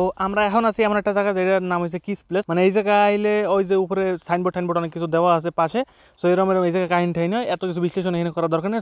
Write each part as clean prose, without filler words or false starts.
তো আমরা এখন আছি এমন একটা জায়গা যেটার নাম হচ্ছে কিস প্লেস। মানে এই জায়গায় আইলে ওই যে উপরে সাইনবোর্ড অনেক কিছু দেওয়া আছে পাশে। সো এরকম এই জায়গায় কাহিনী ঠাই নয়, এত কিছু বিশ্লেষণ এখানে করার দরকার নেই।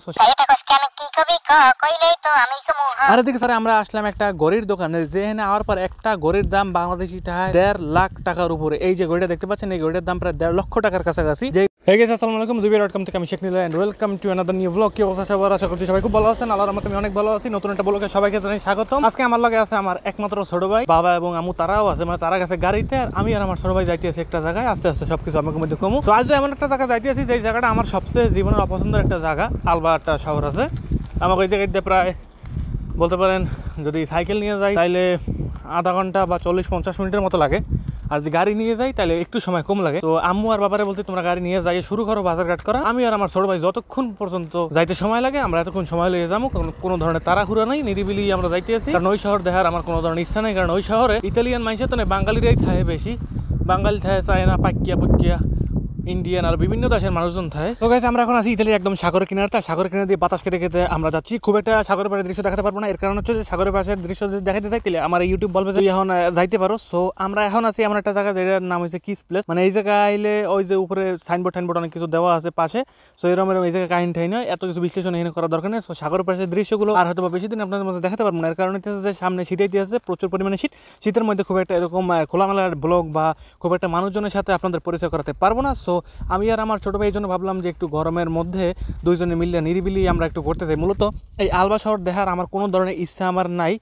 আর এদিকে স্যার আমরা আসলাম একটা ঘড়ির দোকানে, যেখানে আওয়ার পর একটা ঘড়ির দাম বাংলাদেশি টাকায় 1.5 লাখ টাকার উপরে। এই যে ঘড়িটা দেখতে পাচ্ছেন, এই ঘড়িটার দাম প্রায় 1.5 লক্ষ টাকার কাছাকাছি। হে গাইস, আসসালামু আলাইকুম, দুবিয়া.com থেকে আমি Sheikh Nila and welcome to another new blog. কি অবস্থা সবার? আশা করছি সবাই খুব ভালো আছেন। আল্লাহর রহমতে আমি অনেক ভালো আছি। নতুন একটা ব্লগে সবাইকে জানাই স্বাগতম। আজকে আমার লগে আছে আমার একমাত্র ছোট ভাই, বাবা এবং আম্মু তারাও আছে। মানে তারা গেছে গাড়িতে, আর আমি আর আমার ছোট ভাই যাইতে আছি একটা জায়গায়। আস্তে আস্তে সবকিছু আমাকে মধ্যে কমু। তো আজ এমন একটা জায়গায় যাইতে আছি, যে জায়গাটা আমার সবচেয়ে জীবনের অপছন্দের একটা জায়গা। আলবা একটা শহর আছে আমাকে ওই জায়গায় প্রায় বলতে পারেন যদি সাইকেল নিয়ে যাই তাইলে আধা ঘন্টা বা 40-50 মিনিটের মতো লাগে, আর যদি গাড়ি নিয়ে যাই তাহলে একটু সময় কম লাগে। তো আম্মু আর বাবারে বলছি তোমরা গাড়ি নিয়ে যাই শুরু করো বাজারঘাট করা। আমি আর আমার ছোট ভাই যতক্ষণ পর্যন্ত যাইতে সময় লাগে আমরা এতক্ষণ সময় লেগে যাবো। কোনো ধরনের তাড়াহুড়া নাই, নিরিবিলি আমরা যাইতে আছি। কারণ ওই শহর দেখার আমার কোনো ধরনের ইচ্ছা নেই, কারণ ওই শহরে ইতালিয়ান মানুষের তো বাঙালিরাই থাকে বেশি। বাঙালি থাকে চায়না, পাকিয়া ইন্ডিয়ান আর বিভিন্ন দেশের মানুষজন থাকে। তো গাইস আমরা এখন আছি ইতালির একদম সাগরের কিনারে। তার সাগরের কিনারে দিয়ে বাতাস খেতে খেতে আমরা যাচ্ছি। খুব একটা সাগরের পাড়ের দৃশ্য দেখাতে পারবো না, এর কারণ হচ্ছে যে সাগরের পাশের দৃশ্য যদি দেখাতে চাই তাহলে আমার ইউটিউব বলবে যে এখন যাইতে পারো। সো আমরা এখন আছি এমন একটা জায়গা যেটার নাম হচ্ছে কিস প্লেস। মানে এই জায়গায় আইলে ওই যে উপরে সাইনবোর্ড অনেক কিছু দেওয়া আছে পাশে। সো এরকম এই জায়গায় কাহিনী ঠাই নয়, এত কিছু বিশ্লেষণ এখানে করার দরকার নেই। সো সাগরের পাশের দৃশ্যগুলো আর হয়তো বেশি দিন আপনাদের মধ্যে দেখাতে পারবো না, এর কারণ হচ্ছে যে সামনে শীতাইতে আছে, প্রচুর পরিমাণে শীত। শীতের মধ্যে খুব একটা এরকম খোলামেলার ব্লগ বা খুব একটা মানুষজনের সাথে আপনাদের পরিচয় করাতে পারবো না। সো আমি আর আমার ছোট ভাই এই জন্য ভাবলাম যে একটু গরমের মধ্যে দুইজনে মিলে নিরিবিলি আমরা একটু ঘুরতে চাই। মূলত এই আলবা শহর দেখার আমার কোনো ধরনের ইচ্ছা আমার নাই,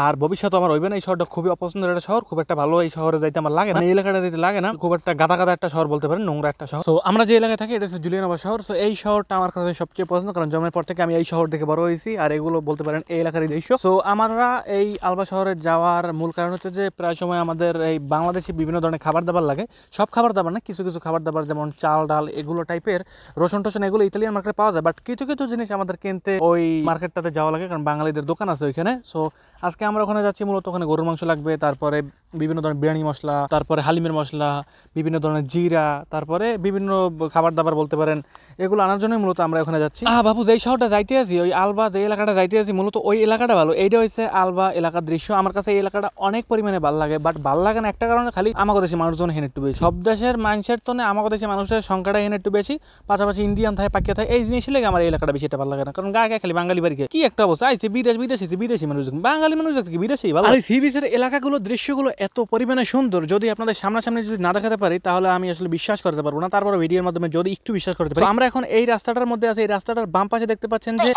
আর ভবিষ্যতে আমার হইবে না। এই শহরটা খুবই অপছন্দের একটা শহর, খুব একটা ভালো এই শহরে যাইতে আমার লাগে না, এই এলাকাটা যেতে লাগে না। খুব একটা গাদা একটা শহর বলতে পারেন, নোংরা একটা শহর। তো আমরা যে এলাকায় থাকি এটা হচ্ছে জুলিয়ানগর শহর। সো এই শহরটা আমার কাছে সবচেয়ে পছন্দ, কারণ জন্মের পর থেকে আমি এই শহর দেখে বড় হয়েছি, আর এগুলো বলতে পারেন এই এলাকারই দৃশ্য। সো আমরা এই আলবা শহরে যাওয়ার মূল কারণ হচ্ছে যে প্রায় সময় আমাদের এই বাংলাদেশি বিভিন্ন ধরনের খাবার দাবার লাগে। সব খাবার দাবার না, কিছু কিছু খাবার দাবার যেমন চাল ডাল এগুলো টাইপের, রসুন টসুন এগুলো ইতালিয়ান মার্কেটে পাওয়া যায়। বাট কিছু কিছু জিনিস আমাদের কিনতে ওই মার্কেটটাতে যাওয়া লাগে, কারণ বাঙালিদের দোকান আছে ওইখানে। সো আজকে আমরা ওখানে যাচ্ছি, মূলত ওখানে গরুর মাংস লাগবে, তারপরে বিভিন্ন ধরনের বিরিয়ানি মশলা, তারপরে হালিমের মশলা, বিভিন্ন ধরনের জিরা, তারপরে বিভিন্ন খাবার দাবার বলতে পারেন, এগুলো আনার জন্যই মূলত আমরা ওখানে যাচ্ছি। বাবু যেই শহরটা যাইতে আছি, ওই আলবা যে এলাকাটা যাইতে আছি, মূলত ওই এলাকাটা ভালো। এইটা হচ্ছে আলবা এলাকার দৃশ্য। আমার কাছে এই এলাকাটা অনেক পরিমাণে ভালো লাগে, বাট ভালো লাগে না একটা কারণে, খালি আমাকে দেশে মানুষজন হেন একটু বেশি। সব দেশের মানুষের তো আমাকে দেশে মানুষের সংখ্যাটা হেন একটু বেশি, পাশাপাশি ইন্ডিয়ান থাকে, পাকিয়া থাকে, এই জিনিস লেগে আমার এই এলাকাটা বেশি একটা ভালো লাগে না। কারণ গায়ে খালি বাঙালি বাড়ি কি একটা অবস্থা আইছে, বিদেশি মানুষ, বাঙালি মানুষ কি বিদেশি ভালো। আর সি বিচের এলাকাগুলো দৃশ্যগুলো এত পরিমাণে সুন্দর, যদি আপনাদের সামনাসামনি যদি না দেখাতে পারি তাহলে আমি আসলে বিশ্বাস করতে পারবো না। তারপর ভিডিওর মাধ্যমে যদি একটু বিশ্বাস করতে পারি। আমরা এখন এই রাস্তাটার মধ্যে আছি, এই রাস্তাটার বাম পাশে দেখতে পাচ্ছেন যে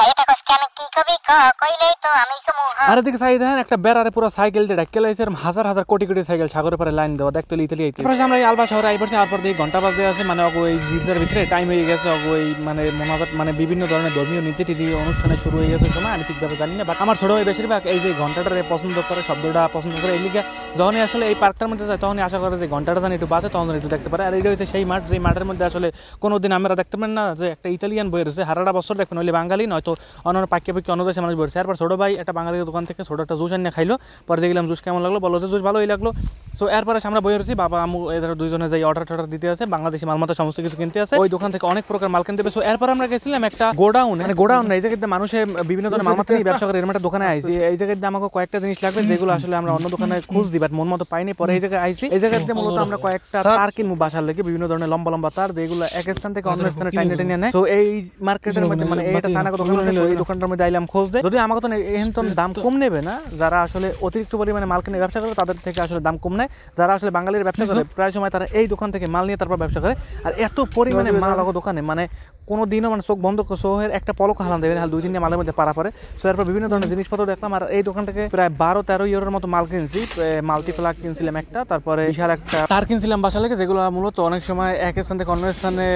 আর এদিকে সাইড দেখেন একটা বেড়ারে পুরো সাইকেল দিয়ে ঢাক্কে লাইছে, হাজার হাজার কোটি কোটি সাইকেল সাগরের পারে লাইন দেওয়া, দেখতে ইতালি আইতে। আমরা এই আলবা শহরে আইবার তারপর দিয়ে ঘন্টা বাজে আছে, মানে ওই গির্জার ভিতরে টাইম হয়ে গেছে, ওই মানে মোনাজাত মানে বিভিন্ন ধরনের ধর্মীয় নীতি অনুষ্ঠানে শুরু হয়ে গেছে সময়, আমি ঠিকভাবে জানি না। বাট আমার ছোট ভাই বেশিরভাগ এই যে ঘন্টাটারে পছন্দ করে, শব্দটা পছন্দ করে। এই লিগে যখনই আসলে এই পার্কটার মধ্যে যায় তখনই আশা করে যে ঘন্টাটা যেন একটু বাজে, তখন একটু দেখতে পারে। আর এটা হচ্ছে সেই মাঠ, যে মাঠের মধ্যে আসলে কোনোদিন আমরা দেখতে পারেন না যে একটা ইতালিয়ান বই রয়েছে, হারাটা বছর দেখবেন, নইলে বাঙালি নয়তো অন্য পাকিয়া অন্য দেশে মানুষ বসে। এরপর ছোটো ভাই একটা বাঙালি দোকান থেকে ছোটো একটা জুস আনিয়ে খাইলো, পরে দেখলাম জুস কেমন লাগলো, বলো যে জুস ভালোই লাগলো। সো এরপরে আমরা বই রয়েছি, বাবা আমু এদের দুইজনে যাই অর্ডার দিতে আছে, বাংলাদেশি মালমাতা সমস্ত কিছু কিনতে আছে, ওই দোকান থেকে অনেক প্রকার মাল কিনতে হবে। সো এরপর আমরা গেছিলাম একটা গোডাউন, মানে গোডাউন না, এই জায়গায় মানুষে বিভিন্ন ধরনের মালমাতা নিয়ে ব্যবসা করে, এরকম একটা দোকানে আইছি। এই জায়গায় আমাকে কয়েকটা জিনিস লাগবে যেগুলো আসলে আমরা অন্য দোকানে খুঁজ দিই, বাট মন মতো পাইনি। পরে এই জায়গায় আইছি, এই জায়গাতে মূলত আমরা কয়েকটা তার কিনবো বাসার লেগে, বিভিন্ন ধরনের লম্বা লম্বা তার, যেগুলো এক স্থান থেকে অন্য স্থানে টেনে নেয়। তো এই মার্কেটের মধ্যে মানে এটা সানাগো দোকান আছে, এই দোকানটার মধ্যে আইলাম খোঁজ দেয়। যদি আমাকে তো এখন তো দাম কম নেবে না, যারা আসলে অতিরিক্ত পরিমাণে মাল কিনে ব্যবসা করে তাদের থেকে আসলে দাম কম নেয়। যারা আসলে বাঙালির ব্যবসা করে প্রায় সময় তারা এই দোকান থেকে মাল নিয়ে তারপর ব্যবসা করে। আর এত পরিমাণে মাল দোকানে মানে কোনো দিনও মানে চোখ বন্ধ শোহের একটা পলক হালান দেবেন, হাল 2-3 মালের মধ্যে পারা পরে। সো এরপর বিভিন্ন ধরনের জিনিসপত্র দেখলাম, আর এই দোকান থেকে প্রায় 12-13 ইউরোর মতো মাল কিনছি। মাল্টিপ্লাগ কিনছিলাম একটা, তারপরে বিশাল একটা তার কিনছিলাম বাসা লেগে, যেগুলো মূলত অনেক সময় এক স্থান থেকে অন্য স্থানে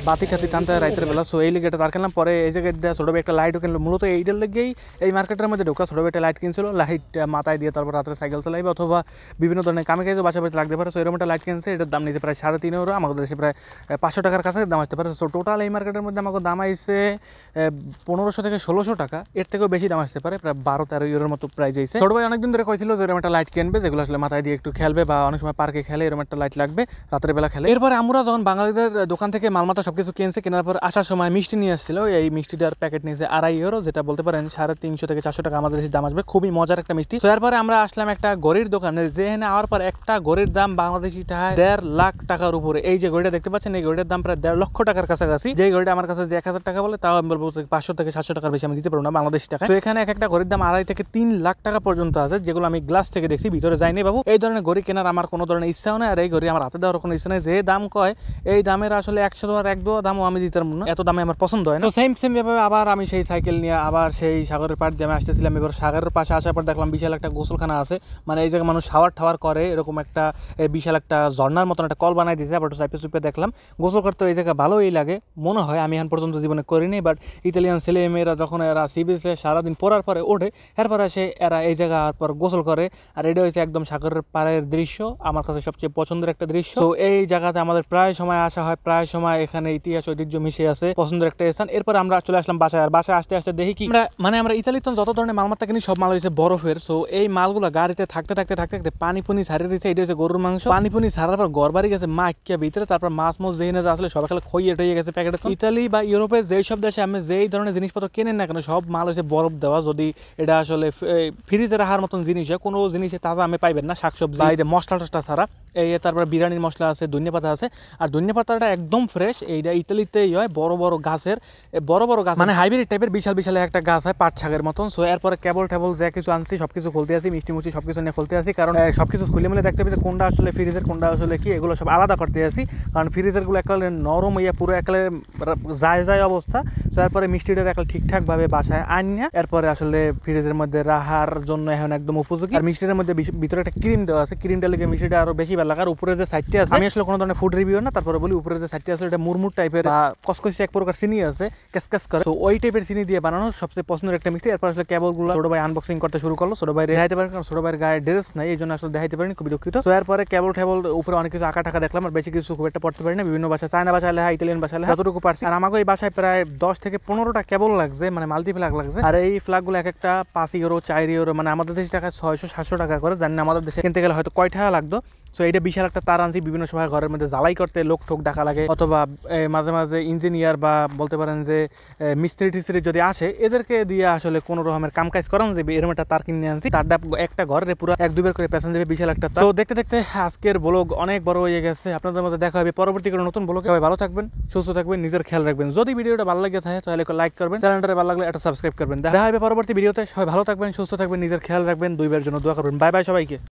বাতি টাতি টানতে রাইতের বেলা। সো এই লিগে এটা তার কিনলাম। পরে এই জায়গায় ছোটো একটা লাইটও কিনলো, মূলত এইটার লেগেই এই মার্কেটের মধ্যে ঢোকা। ছোটো একটা লাইট কিনছিল, লাইট মাথায় দিয়ে তারপর রাত্রে সাইকেল চালাইবে অথবা বিভিন্ন ধরনের কামে কাজে বাসা বাড়িতে লাগতে পারে। সো এরকম একটা লাইট কিনছে, এটার দাম নিচে প্রায় 3.5 ইউরো, আমাদের দেশে প্রায় 500 টাকার কাছে দাম আসতে পারে। সো টোটাল এই মার্কেটের এটার মধ্যে আমাকে দাম আইছে 1500 থেকে 1600 টাকা, এর থেকেও বেশি দাম আসতে পারে, প্রায় 12-13 ইউরোর মতো প্রাইস আইছে। ছোট ভাই অনেকদিন ধরে কইছিল যে এরকম একটা লাইট কিনবে যেগুলো আসলে মাথায় দিয়ে একটু খেলবে বা অনেক সময় পার্কে খেলে, এরকম একটা লাইট লাগবে রাতের বেলা খেলে। এরপরে আমরা যখন বাঙালিদের দোকান থেকে মালমাতা সবকিছু কিনছে, কেনার পর আসার সময় মিষ্টি নিয়ে আসছিল। এই মিষ্টিটার প্যাকেট নিয়েছে 2.5 ইউরো, যেটা বলতে পারেন 350 থেকে 400 টাকা আমাদের দেশে দাম আসবে। খুবই মজার একটা মিষ্টি। তো এরপরে আমরা আসলাম একটা গড়ির দোকানে, যেখানে আওয়ার পর একটা গড়ির দাম বাংলাদেশি টাকায় 1.5 লাখ টাকার উপরে। এই যে গড়িটা দেখতে পাচ্ছেন, এই গড়িটার দাম প্রায় 1.5 লক্ষ টাকার কাছাকাছি। যে গড়িটা আমার কাছে যে 1000 টাকা বলে, তাও আমি বলবো 500 থেকে 700 টাকার বেশি আমি দিতে পারবো না বাংলাদেশি টাকা। তো এখানে একটা গড়ির দাম 2.5 থেকে 3 লাখ টাকা পর্যন্ত আছে, যেগুলো আমি গ্লাস থেকে দেখছি, ভিতরে যাইনি বাবু। এই ধরনের গড়ি কেনার আমার কোনো ধরনের ইচ্ছাও নেই, আর এই গড়ি আমার হাতে দেওয়ার কোনো ইচ্ছা নেই। যে দাম কয় এই দামের আসলে 100 টাকার 1-2 দামও আমি দিতে পারবো না, এত দামে আমার পছন্দ হয় না। তো সেম ভাবে আবার আমি সেই সাইকেল নিয়ে আবার সেই সাগরের পাড় দিয়ে আমি আসতেছিলাম। এবার সাগরের পাশে আসার পর দেখলাম বিশাল একটা গোসলখানা আছে, মানে এই জায়গায় মানুষ শাওয়ার টাওয়ার করে, এরকম একটা বিশাল একটা ঝর্ণার মতন একটা কল বানাই দিয়েছে। আবার চাইপে চুপে দেখলাম গোসল করতে এই জায়গা ভালোই লাগে মনে হয়, আমি এখন পর্যন্ত জীবনে করিনি। বাট ইতালিয়ান ছেলে মেয়েরা যখন এরা সি বিচে সারাদিন পড়ার পরে ওঠে, এরপরে এসে এরা এই জায়গা পর গোসল করে। আর এটা হচ্ছে একদম সাগরের পাড়ের দৃশ্য, আমার কাছে সবচেয়ে পছন্দের একটা দৃশ্য। তো এই জায়গাতে আমাদের প্রায় সময় আসা হয়, প্রায় সময় এখানে ইতিহাস ঐতিহ্য মিশে আছে, পছন্দের একটা স্থান। এরপর আমরা চলে আসলাম বাসায়। আর বাসায় আসতে আসতে দেখি কি আমরা ইতালিতে যত ধরনের মালমাত্তা কিনি সব মাল হয়েছে বরফের। সো এই মালগুলো গাড়িতে থাকতে থাকতে থাকতে থাকতে পানি পুনি ছাড়িয়ে দিচ্ছে। এটা হচ্ছে গরুর মাংস। পানি পুনি ছাড়ার পর ঘর বাড়ি গেছে মা ইকিয়া ভিতরে, তারপর মাছ মাছ যেখানে আসলে সবাই খেলে খইয়ে টইয়ে গেছে প্যাকেটে। ইতালি বা ইউরোপের যেই সব দেশে আমি যেই ধরনের জিনিসপত্র কেনেন না কেন, সব মাল হচ্ছে বরফ দেওয়া। যদি এটা আসলে ফ্রিজে রাখার মতন জিনিস হয়, কোনো জিনিসে তাজা আমি পাইবেন না, শাকসবজি এই যে মশলা টসলা ছাড়া। এই তারপর বিরিয়ানির মশলা আছে, ধনিয়া পাতা আছে, আর ধনিয়া পাতাটা একদম ফ্রেশ। এইটা ইতালিতেই হয়, বড় বড় গাছের, বড় বড় গাছ, মানে হাইব্রিড টাইপের বিশাল বিশাল একটা গাছ হয় পাট শাকের মতন। সো এরপরে কেবল টেবল যা কিছু আনছি সবকিছু খুলতে আসি, মিষ্টি মুষ্টি সবকিছু নিয়ে খুলতে আসি, কারণ সবকিছু খুলে মিলে দেখতে পেয়েছি কোনটা আসলে ফ্রিজের কোনটা আসলে কি, এগুলো সব আলাদা করতে আসি। কারণ ফ্রিজের গুলো একালে নরম হইয়া পুরো একালে যায় অবস্থা। তো এরপরে মিষ্টিটার একাল ঠিকঠাকভাবে বাসায় আনিয়া এরপরে আসলে ফ্রিজের মধ্যে রাখার জন্য এখন একদম উপযোগী। আর মিষ্টির মধ্যে ভিতরে একটা ক্রিম দেওয়া আছে, ক্রিমটা লেগে মিষ্টিটা আরো বেশি ভালো লাগে। আর উপরে যে সাইডটা আছে, আমি আসলে কোনো ধরনের ফুড রিভিউ না, তারপরে বলি উপরে যে সাইডটা আছে এটা মুরমুর টাইপের বা কসকসি এক প্রকার চিনি আছে, ক্যাসক্যাস করে। তো ওই টাইপের চিনি দিয়ে বানানো সবচেয়ে পছন্দের একটা মিষ্টি। এরপর আসলে কেবলগুলো ছোট ভাই আনবক্সিং করতে শুরু করলো। ছোট ভাই দেখাইতে পারেন, কারণ ছোট ভাইয়ের গায়ে ড্রেস নাই, এই জন্য আসলে দেখাইতে পারিনি, খুবই দুঃখিত। তো এরপরে কেবল টেবল উপরে অনেক কিছু আঁকা টাকা দেখলাম, আর বেশি কিছু খুব একটা পড়তে পারি না। বিভিন্ন ভাষা, চায়না ভাষায় লেখা, ইতালিয়ান ভাষায় লেখা, যতটুকু পারছি। আর আমাকে এই বাসায় প্রায় 10 থেকে 15টা কেবল লাগছে, মানে মাল্টি ফ্ল্যাগ লাগছে। আর এই ফ্ল্যাগগুলো এক একটা 5 ইউরো 4 ইউরো, মানে আমাদের দেশে টাকা 600-700 টাকা করে, জানি না আমাদের দেশে কিনতে গেলে হয়তো কয় টাকা লাগতো। সো এইটা বিশাল একটা তার আনছি, বিভিন্ন সময় ঘরের মধ্যে জ্বালাই করতে লোক ঠোক ডাকা লাগে, অথবা মাঝে মাঝে ইঞ্জিনিয়ার বা বলতে পারেন যে মিস্ত্রি টিস্ত্রি যদি আসে, এদেরকে দিয়ে আসলে কোনো রকমের কাম কাজ করানো যাবে, এরকম একটা তার কিনে আনছি। তারটা একটা ঘরে পুরো 1-2 বার করে প্যাসেঞ্জার যাবে, বিশাল একটা তার। তো দেখতে দেখতে আজকের ব্লগ অনেক বড় হয়ে গেছে। আপনাদের মধ্যে দেখা হবে পরবর্তী কোনো নতুন ব্লগে। সবাই ভালো থাকবেন, সুস্থ থাকবেন, নিজের খেয়াল রাখবেন। যদি ভিডিওটা ভালো লাগে থাকে তাহলে লাইক করবেন, চ্যানেলটা ভালো লাগলে একটা সাবস্ক্রাইব করবেন। দেখা হবে পরবর্তী ভিডিওতে। সবাই ভালো থাকবেন, সুস্থ থাকবেন, নিজের খেয়াল রাখবেন, 2 বার জন্য দোয়া করবেন। বাই বাই সবাইকে।